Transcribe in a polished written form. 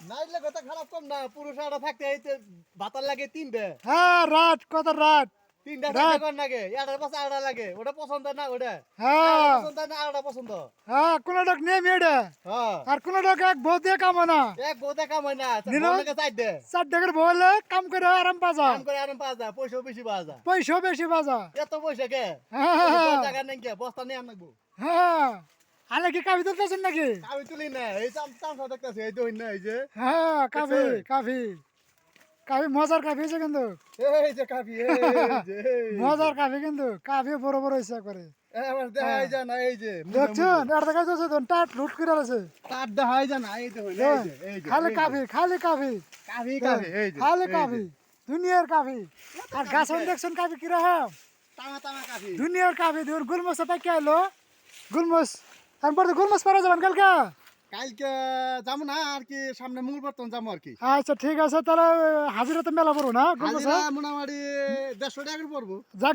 নাইলে কথা খারাপ কম না, পুরুষ আড়া থাকতে এইতে ভাতার লাগে তিনটে, হ্যাঁ রাত কত রাত। তিনটা রাত। চারটা কর লাগে, এটার পাশে আড়া লাগে, ওটা পছন্দ না ওটা, হ্যাঁ পছন্দ না আড়া পছন্দ। হ্যাঁ কোন লোক নেই মেয়েটা হ্যাঁ আর কোন লোক এক বউ দিয়ে কামো না এক বউতে কাম হয় না, নিলো? বউটাকে চাই দে, 4 টাকার বউলে কাম করে আরাম পাজা কাম করে আরাম পাওয়া যায়, পয়সাও বেশি পাওয়া যায়। পয়সা বেশি বাজা। এত পয়সা কে? হ্যাঁ টাকা নেই কে? বস্তা নিয়ে আনবো। হ্যাঁ আলে কি কাবি তুলতেছেন নাকি? আমি তুলি না, এই চামচা দেখতেছি, এই তো না, এই যে হ্যাঁ কাবি দেখছেন? কাবি কাবি মজার কাবি হয়েছে কিন্তু এই যে কাফি, এই যে মজার কাবি কিন্তু কাবি বড় বড় হয়েছে করে এবার দেখাই যায় না, এই যে দেখছেন আর দেখা যাচ্ছে টাট লুট করে আছে তার দেখাই যায় না, এই তো হইলো, এই যে এই যে খালি এই যে। কাবি খালি কাবি কাফি কাফি, এই যে খালি এই যে। কাবি দুনিয়ার কাবি আর গাছন দেখছেন কাবি কিরকম তামা তামা কাফি। দুনিয়ার কাবি দূর গুলমস পাকি আইলো গুলমস তারপর তো গুলমস পারা যাবেন কালকে। কালকে যাবো না আর কি, সামনে মঙ্গলবার যাবো আর কি। আচ্ছা ঠিক আছে তাহলে হাজিরা তো মেলা পড়বো না গুলমস হাজিরা মোটামুটি 150 টাকা করে পড়বো। যাক